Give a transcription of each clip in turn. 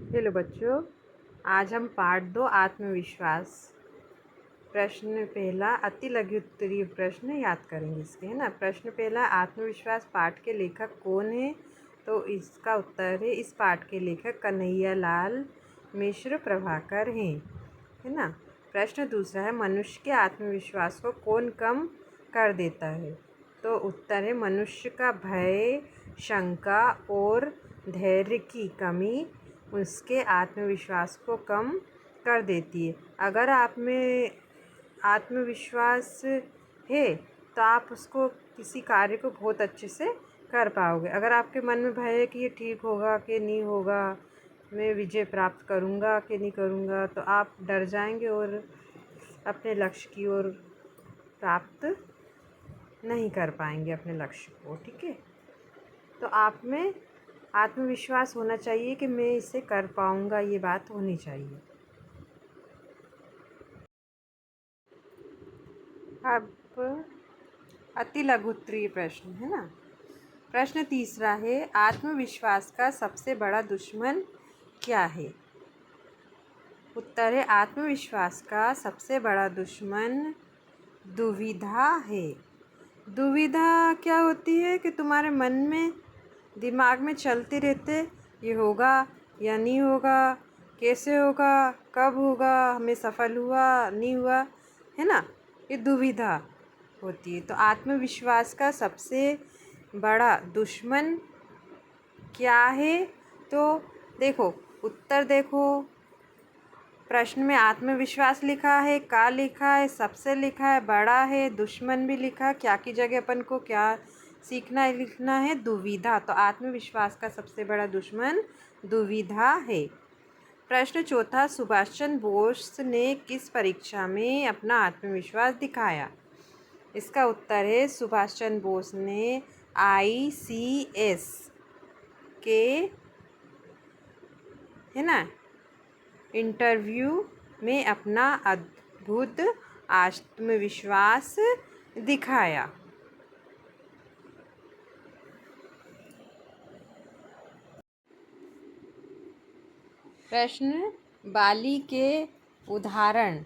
Hello बच्चों, आज हम पार्ट 2 आत्मविश्वास प्रश्न पहला अति लघु उत्तरीय प्रश्न याद करेंगे इसके, है ना। प्रश्न पहला, आत्मविश्वास पाठ के लेखक कौन है? तो इसका उत्तर है, इस पाठ के लेखक कन्हैयालाल मिश्र प्रभाकर हैं, है ना। प्रश्न दूसरा है, मनुष्य के आत्मविश्वास को कौन कम कर देता है? तो उत्तर है, मनुष्य का भय, शंका और धैर्य की कमी उसके आत्मविश्वास को कम कर देती है। अगर आप में आत्मविश्वास है तो आप उसको किसी कार्य को बहुत अच्छे से कर पाओगे। अगर आपके मन में भय है कि ये ठीक होगा कि नहीं होगा, मैं विजय प्राप्त करूँगा कि नहीं करूँगा, तो आप डर जाएंगे और अपने लक्ष्य की ओर प्राप्त नहीं कर पाएंगे अपने लक्ष्य को, ठीक है। तो आप में आत्मविश्वास होना चाहिए कि मैं इसे कर पाऊँगा, ये बात होनी चाहिए। अब अति लघु उत्तरीय प्रश्न, है ना। प्रश्न तीसरा है, आत्मविश्वास का सबसे बड़ा दुश्मन क्या है? उत्तर है, आत्मविश्वास का सबसे बड़ा दुश्मन दुविधा है। दुविधा क्या होती है कि तुम्हारे मन में, दिमाग में चलते रहते, ये होगा या नहीं होगा, कैसे होगा, कब होगा, हमें सफल हुआ नहीं हुआ, है ना। ये दुविधा होती है। तो आत्मविश्वास का सबसे बड़ा दुश्मन क्या है? तो देखो, उत्तर देखो, प्रश्न में आत्मविश्वास लिखा है, का लिखा है, सबसे लिखा है, बड़ा है, दुश्मन भी लिखा। क्या की जगह अपन को क्या सीखना है, लिखना है? दुविधा। तो आत्मविश्वास का सबसे बड़ा दुश्मन दुविधा है। प्रश्न चौथा, सुभाष चंद्र बोस ने किस परीक्षा में अपना आत्मविश्वास दिखाया? इसका उत्तर है, सुभाष चंद्र बोस ने ICS के, है ना, इंटरव्यू में अपना अद्भुत आत्मविश्वास दिखाया। प्रश्न, बाली के उदाहरण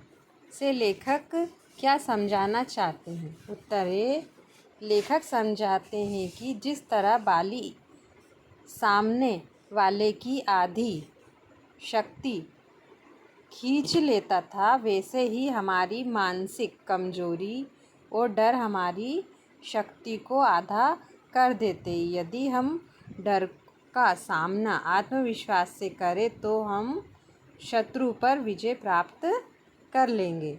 से लेखक क्या समझाना चाहते हैं? उत्तर है, लेखक समझाते हैं कि जिस तरह बाली सामने वाले की आधी शक्ति खींच लेता था, वैसे ही हमारी मानसिक कमजोरी और डर हमारी शक्ति को आधा कर देते। यदि हम डर का सामना आत्मविश्वास से करें तो हम शत्रु पर विजय प्राप्त कर लेंगे।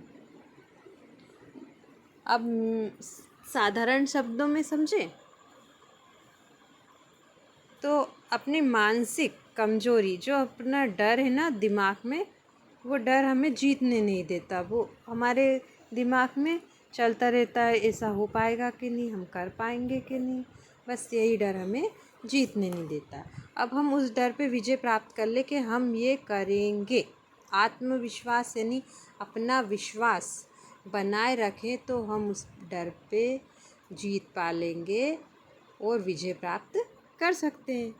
अब साधारण शब्दों में समझें तो अपनी मानसिक कमजोरी, जो अपना डर है ना दिमाग में, वो डर हमें जीतने नहीं देता। वो हमारे दिमाग में चलता रहता है, ऐसा हो पाएगा कि नहीं, हम कर पाएंगे कि नहीं, बस यही डर हमें जीतने नहीं देता। अब हम उस डर पे विजय प्राप्त कर ले कि हम ये करेंगे। आत्मविश्वास यानी अपना विश्वास बनाए रखें तो हम उस डर पे जीत पा लेंगे और विजय प्राप्त कर सकते हैं।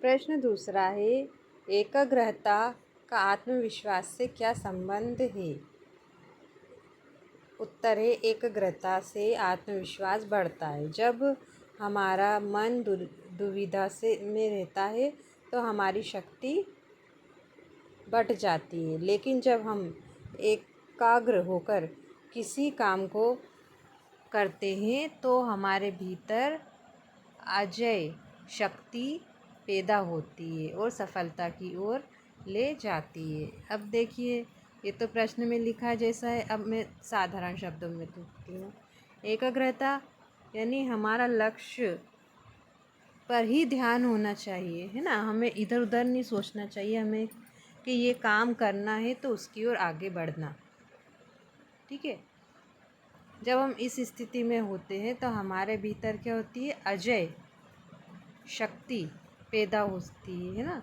प्रश्न दूसरा है, एकाग्रता का आत्मविश्वास से क्या संबंध है? उत्तर है, एकाग्रता से आत्मविश्वास बढ़ता है। जब हमारा मन दुविधा से में रहता है तो हमारी शक्ति बढ़ जाती है, लेकिन जब हम एकाग्र होकर किसी काम को करते हैं तो हमारे भीतर अजेय शक्ति पैदा होती है और सफलता की ओर ले जाती है। अब देखिए, ये तो प्रश्न में लिखा जैसा है, अब मैं साधारण शब्दों में लिखती हूँ। एकाग्रता यानी हमारा लक्ष्य पर ही ध्यान होना चाहिए, है ना। हमें इधर उधर नहीं सोचना चाहिए, हमें कि ये काम करना है तो उसकी ओर आगे बढ़ना, ठीक है। जब हम इस स्थिति में होते हैं तो हमारे भीतर क्या होती है, अजेय शक्ति पैदा होती है ना।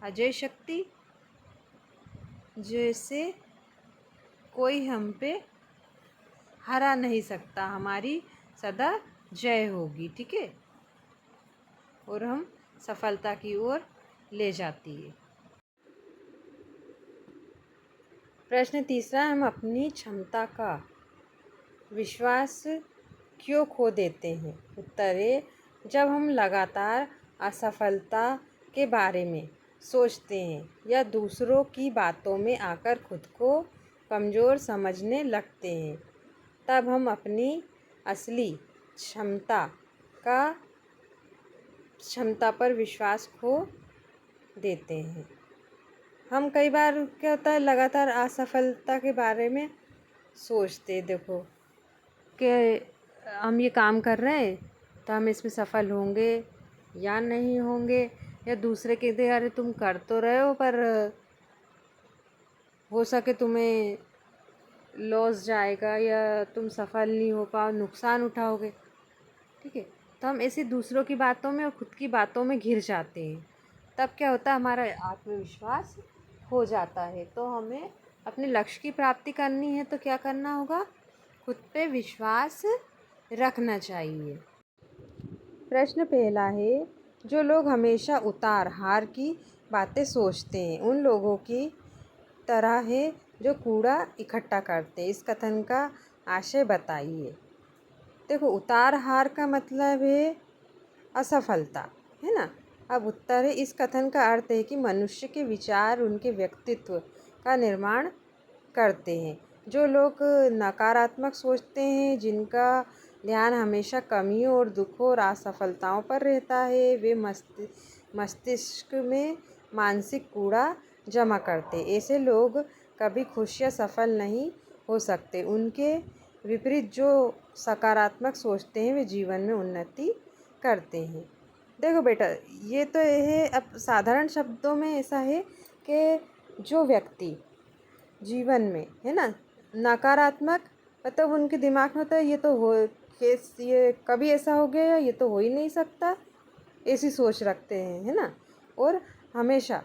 अजेय शक्ति, जैसे कोई हम पे हरा नहीं सकता, हमारी सदा जय होगी, ठीक है। और हम सफलता की ओर ले जाती है। प्रश्न तीसरा, हम अपनी क्षमता का विश्वास क्यों खो देते हैं? उत्तर है, जब हम लगातार असफलता के बारे में सोचते हैं या दूसरों की बातों में आकर खुद को कमज़ोर समझने लगते हैं, तब हम अपनी असली क्षमता पर विश्वास खो देते हैं। हम कई बार क्या होता है, लगातार असफलता के बारे में सोचते, देखो कि हम ये काम कर रहे हैं तो हम इसमें सफल होंगे या नहीं होंगे, या दूसरे कहते अरे तुम कर तो रहे हो पर हो सके तुम्हें लॉस जाएगा या तुम सफल नहीं हो पाओ, नुकसान उठाओगे। ठीक है, तो हम ऐसे दूसरों की बातों में और खुद की बातों में घिर जाते हैं। तब क्या होता है, हमारा आत्मविश्वास हो जाता है। तो हमें अपने लक्ष्य की प्राप्ति करनी है तो क्या करना होगा, खुद पे विश्वास रखना चाहिए। प्रश्न पहला है, जो लोग हमेशा उतार हार की बातें सोचते हैं उन लोगों की तरह है जो कूड़ा इकट्ठा करते हैं। इस कथन का आशय बताइए। देखो, उतार हार का मतलब है असफलता, है ना। अब उत्तर है, इस कथन का अर्थ है कि मनुष्य के विचार उनके व्यक्तित्व का निर्माण करते हैं। जो लोग नकारात्मक सोचते हैं, जिनका ध्यान हमेशा कमियों और दुखों और असफलताओं पर रहता है, वे मस्तिष्क में मानसिक कूड़ा जमा करते। ऐसे लोग कभी खुश या सफल नहीं हो सकते। उनके विपरीत जो सकारात्मक सोचते हैं वे जीवन में उन्नति करते हैं। देखो बेटा, ये तो है, अब साधारण शब्दों में ऐसा है कि जो व्यक्ति जीवन में, है ना, नकारात्मक, मतलब उनके दिमाग में होता है ये तो हो केस, ये कभी ऐसा हो गया, ये तो हो ही नहीं सकता, ऐसी सोच रखते हैं, है ना। और हमेशा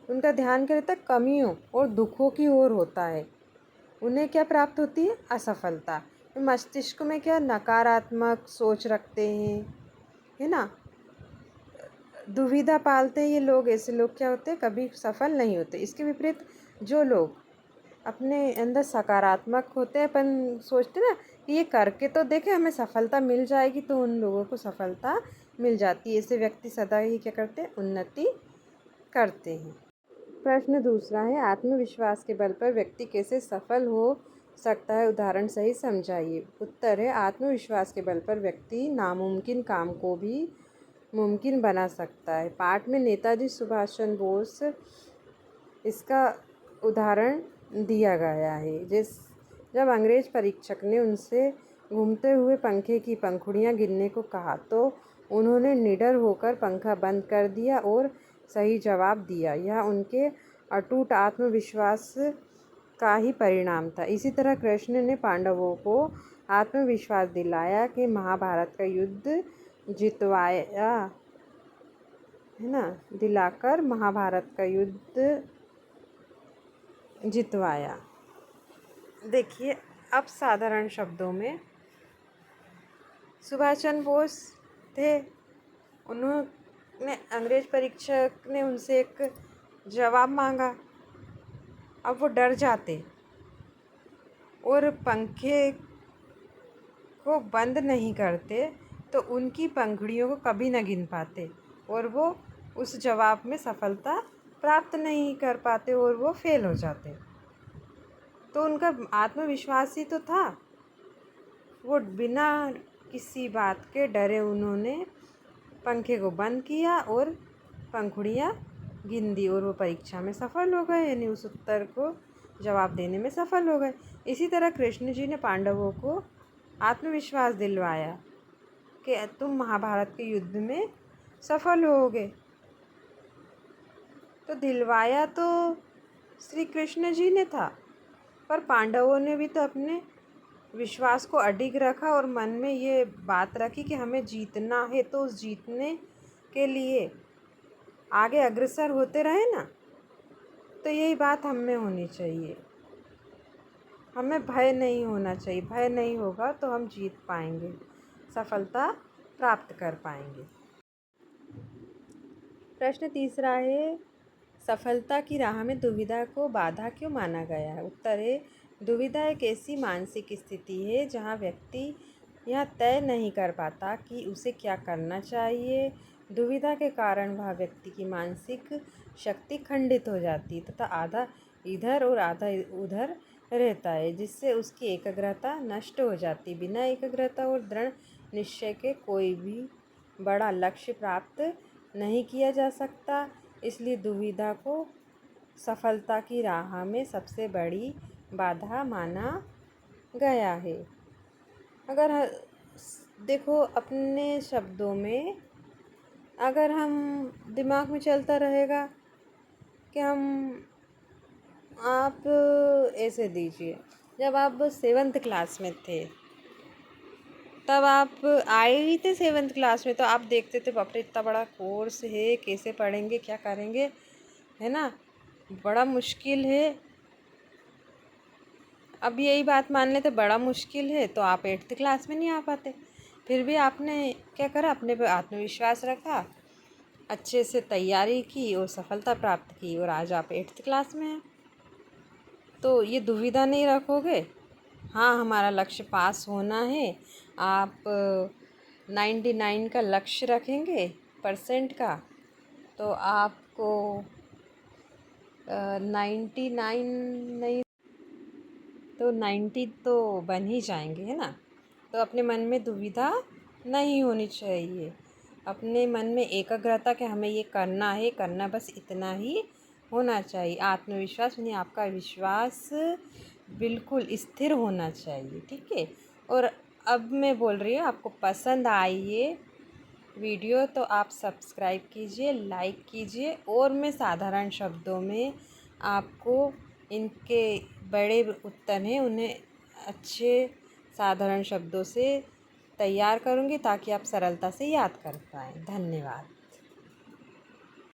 उनका ध्यान क्या रहता है, कमियों और दुखों की ओर होता है। उन्हें क्या प्राप्त होती है, असफलता। मस्तिष्क में क्या नकारात्मक सोच रखते हैं, है ना, दुविधा पालते हैं ये लोग। ऐसे लोग क्या होते हैं, कभी सफल नहीं होते। इसके विपरीत जो लोग अपने अंदर सकारात्मक होते हैं, अपन सोचते ना कि ये करके तो देखे हमें सफलता मिल जाएगी, तो उन लोगों को सफलता मिल जाती है। ऐसे व्यक्ति सदा ही क्या करते हैं, उन्नति करते हैं। प्रश्न दूसरा है, आत्मविश्वास के बल पर व्यक्ति कैसे सफल हो सकता है, उदाहरण सहित समझाइए। उत्तर है, आत्मविश्वास के बल पर व्यक्ति नामुमकिन काम को भी मुमकिन बना सकता है। पाठ में नेताजी सुभाष चंद्र बोस इसका उदाहरण दिया गया है। जब अंग्रेज परीक्षक ने उनसे घूमते हुए पंखे की पंखुड़ियाँ गिनने को कहा तो उन्होंने निडर होकर पंखा बंद कर दिया और सही जवाब दिया। यह उनके अटूट आत्मविश्वास का ही परिणाम था। इसी तरह कृष्ण ने पांडवों को आत्मविश्वास दिलाया कि महाभारत का युद्ध जितवाया, है ना, दिलाकर महाभारत का युद्ध जितवाया। देखिए, अब साधारण शब्दों में सुभाष चंद्र बोस थे, उन्होंने अंग्रेज परीक्षक ने उनसे एक जवाब मांगा। अब वो डर जाते और पंखे को बंद नहीं करते तो उनकी पंखुड़ियों को कभी न गिन पाते और वो उस जवाब में सफलता प्राप्त नहीं कर पाते और वो फेल हो जाते। तो उनका आत्मविश्वास ही तो था, वो बिना किसी बात के डरे उन्होंने पंखे को बंद किया और पंखुड़ियाँ गिन दी और वो परीक्षा में सफल हो गए, यानी उस उत्तर को जवाब देने में सफल हो गए। इसी तरह कृष्ण जी ने पांडवों को आत्मविश्वास दिलवाया कि तुम महाभारत के युद्ध में सफल होगे। तो दिलवाया तो श्री कृष्ण जी ने था, पर पांडवों ने भी तो अपने विश्वास को अडिग रखा और मन में ये बात रखी कि हमें जीतना है, तो उस जीतने के लिए आगे अग्रसर होते रहे ना। तो यही बात हम में होनी चाहिए, हमें भय नहीं होना चाहिए। भय नहीं होगा तो हम जीत पाएंगे, सफलता प्राप्त कर पाएंगे। प्रश्न तीसरा है, सफलता की राह में दुविधा को बाधा क्यों माना गया है? उत्तर है, दुविधा एक ऐसी मानसिक स्थिति है जहाँ व्यक्ति यह तय नहीं कर पाता कि उसे क्या करना चाहिए। दुविधा के कारण वह व्यक्ति की मानसिक शक्ति खंडित हो जाती है तथा आधा इधर और आधा उधर रहता है, जिससे उसकी एकाग्रता नष्ट हो जाती। बिना एकाग्रता और दृढ़ निश्चय के कोई भी बड़ा लक्ष्य प्राप्त नहीं किया जा सकता। इसलिए दुविधा को सफलता की राह में सबसे बड़ी बाधा माना गया है। अगर देखो अपने शब्दों में, अगर हम दिमाग में चलता रहेगा कि आप ऐसे दीजिए, जब आप 7th क्लास में थे तब आप आए ही थे 7th क्लास में, तो आप देखते थे बाप रे इतना बड़ा कोर्स है, कैसे पढ़ेंगे, क्या करेंगे, है ना, बड़ा मुश्किल है। अब यही बात मान लेते बड़ा मुश्किल है तो आप 8th क्लास में नहीं आ पाते। फिर भी आपने क्या करा, अपने पे आत्मविश्वास रखा, अच्छे से तैयारी की और सफलता प्राप्त की, और आज आप 8th क्लास में हैं। तो ये दुविधा नहीं रखोगे, हाँ हमारा लक्ष्य पास होना है, आप 99 का लक्ष्य रखेंगे परसेंट का, तो आपको 99 नहीं तो 90 तो बन ही जाएंगे, है ना। तो अपने मन में दुविधा नहीं होनी चाहिए, अपने मन में एकाग्रता कि हमें ये करना है, करना बस इतना ही होना चाहिए। आत्मविश्वास यानी आपका विश्वास बिल्कुल स्थिर होना चाहिए, ठीक है। और अब मैं बोल रही हूँ, आपको पसंद आई ये वीडियो तो आप सब्सक्राइब कीजिए, लाइक कीजिए, और मैं साधारण शब्दों में आपको इनके बड़े उत्तर हैं उन्हें अच्छे साधारण शब्दों से तैयार करूँगी ताकि आप सरलता से याद कर पाएँ। धन्यवाद।